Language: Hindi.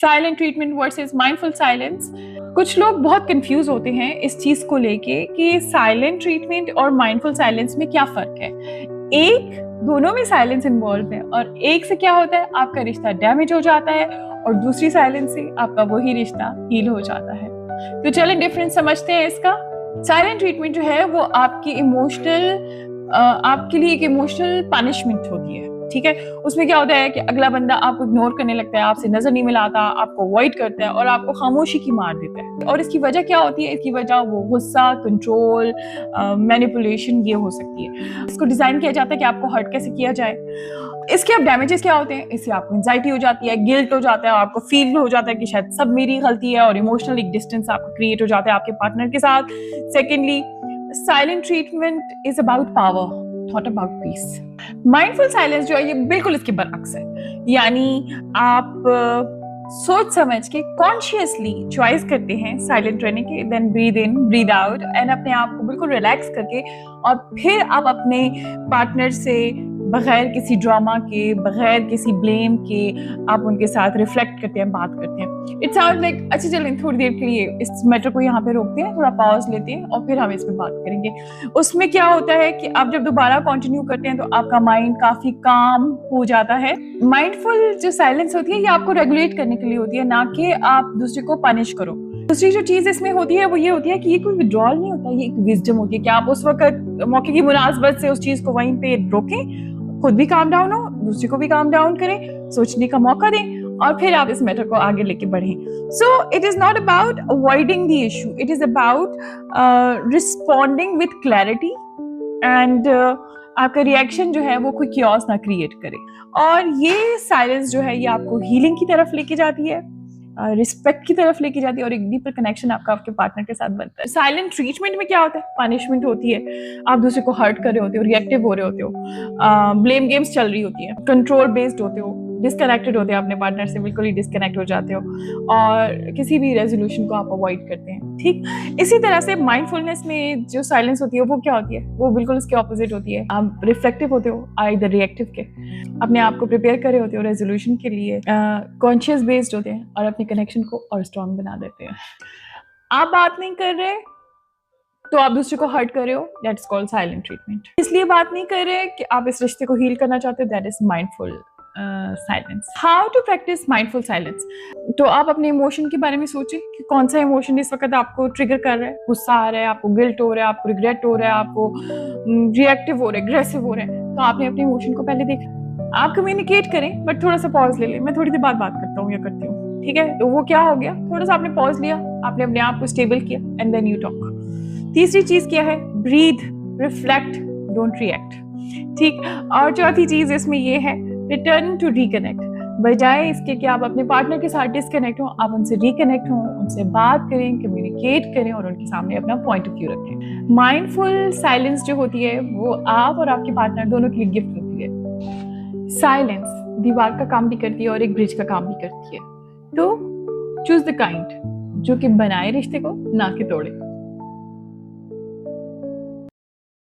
Silent treatment versus mindful silence. कुछ लोग बहुत कंफ्यूज होते हैं इस चीज को लेके कि साइलेंट ट्रीटमेंट और माइंडफुल साइलेंस में क्या फर्क है। एक, दोनों में साइलेंस इन्वॉल्व है और एक से क्या होता है, आपका रिश्ता डैमेज हो जाता है और दूसरी साइलेंस से आपका वही रिश्ता हील हो जाता है। तो चलें डिफरेंस समझते हैं इसका। साइलेंट ट्रीटमेंट जो है वो आपकी आपके लिए एक इमोशनल पनिशमेंट होती है, ठीक है। उसमें क्या होता है कि अगला बंदा आपको इग्नोर करने लगता है, आपसे नजर नहीं मिलाता, आपको अवॉइड करता है और आपको खामोशी की मार देता है। और इसकी वजह क्या होती है? इसकी वजह वो गुस्सा, कंट्रोल, मैनिपुलेशन ये हो सकती है। इसको डिजाइन किया जाता है कि आपको हर्ट कैसे किया जाए। इसके अब डैमेजेस क्या होते हैं? इससे आपको एंजाइटी हो जाती है, गिल्ट हो जाता है, आपको फील हो जाता है कि शायद सब मेरी गलती है और इमोशनल एक डिस्टेंस आपको क्रिएट हो जाता है आपके पार्टनर के साथ। Secondly, silent treatment is about power, not about piece. Mindful silence जो है ये बिल्कुल इसके बरअक्स है, यानी आप सोच समझ के कॉन्शियसली चॉइस करते हैं साइलेंट रहने के, then breathe in breathe out and अपने आप को बिल्कुल रिलैक्स करके और फिर आप अपने पार्टनर से बगैर किसी ड्रामा के, बगैर किसी ब्लेम के आप उनके साथ रिफ्लेक्ट करते हैं, बात करते हैं। इट साउंड लाइक अच्छा चलें थोड़ी देर के लिए इस मैटर को यहाँ पे रोकते हैं, थोड़ा पॉज लेते हैं और फिर हम इस पे बात करेंगे। उसमें क्या होता है कि आप जब दोबारा कंटिन्यू करते हैं तो आपका माइंड काफी काम हो जाता है। माइंडफुल जो साइलेंस होती है ये आपको रेगुलेट करने के लिए होती है, ना कि आप दूसरे को पनिश करो। दूसरी जो चीज इसमें होती है वो ये होती है कि ये कोई विड्रॉल नहीं होता, ये एक विजडम होती है कि आप उस वक्त मौके की मुनासबत से उस चीज को वहीं पे रोकें, खुद भी काम डाउन हो, दूसरे को भी काम डाउन करें, सोचने का मौका दें और फिर आप इस मैटर को आगे लेके बढ़ें। So it is not about avoiding the issue, it is about responding with clarity and आपका रिएक्शन जो है वो कोई क्योस ना क्रिएट करे। और ये साइलेंस जो है ये आपको हीलिंग की तरफ लेके जाती है, रिस्पेक्ट की तरफ लेके जाती है और एक डीपर कनेक्शन आपका आपके पार्टनर के साथ बनता है। साइलेंट ट्रीटमेंट में क्या होता है? पनिशमेंट होती है, आप दूसरे को हर्ट कर रहे होते हो, रिएक्टिव हो रहे होते हो, ब्लेम गेम्स चल रही होती है, कंट्रोल बेस्ड होते हो, डिस्कनेक्टेड होते हैं अपने पार्टनर से, बिल्कुल ही डिस्कनेक्ट हो जाते हो और किसी भी रेजोल्यूशन को आप अवॉइड करते हैं, ठीक। इसी तरह से माइंडफुलनेस में जो साइलेंस होती है वो क्या होती है? वो बिल्कुल इसके ऑपोजिट होती है। आप रिफ्लेक्टिव होते हो, आइदर रिएक्टिव के, अपने आप को प्रिपेयर कर रहे होते हो रेजोल्यूशन के लिए, कॉन्शियस बेस्ड होते हैं और अपने कनेक्शन को और स्ट्रॉन्ग बना देते हैं। आप बात नहीं कर रहे तो आप दूसरे को हर्ट कर रहे हो, दैट्स कॉल्ड साइलेंट ट्रीटमेंट। इसलिए बात नहीं कर रहे कि आप इस रिश्ते को हील करना चाहते हो, that is mindful silence. How to practise mindful silence? तो आप अपने इमोशन के बारे में सोचें कि कौन सा इमोशन इस वक्त आपको ट्रिगर कर रहा है। गुस्सा आ रहा है, आपको गिल्ट हो रहा है, आपको रिग्रेट हो रहा है, आपको रिएक्टिव हो रहा है, अग्रेसिव हो रहा है, तो आपने अपने इमोशन को पहले देखा। आप कम्युनिकेट करें बट थोड़ा सा पॉज ले लें, मैं थोड़ी देर बाद बात करता हूँ या करती हूँ, ठीक है। तो वो क्या हो गया, थोड़ा सा आपने पॉज लिया, आपने अपने आप को स्टेबल किया एंड देन यू टॉक। तीसरी चीज क्या है? ब्रीथ, रिफ्लेक्ट, डोंट रिएक्ट, ठीक। और चौथी चीज इसमें ये है रिटर्न टू रिकनेक्ट। बजाय इसके कि आप अपने पार्टनर के साथ डिस्कनेक्ट हो, आप उनसे रिकनेक्ट हो, उनसे बात करें, कम्युनिकेट करें और उनके सामने अपना पॉइंट ऑफ व्यू रखें। माइंडफुल साइलेंस जो होती है वो आप और आपके पार्टनर दोनों के लिए गिफ्ट होती है। साइलेंस दीवार का काम भी करती है और एक ब्रिज का काम भी करती है। तो चूज द काइंड जो कि बनाए रिश्ते को, ना कि तोड़े।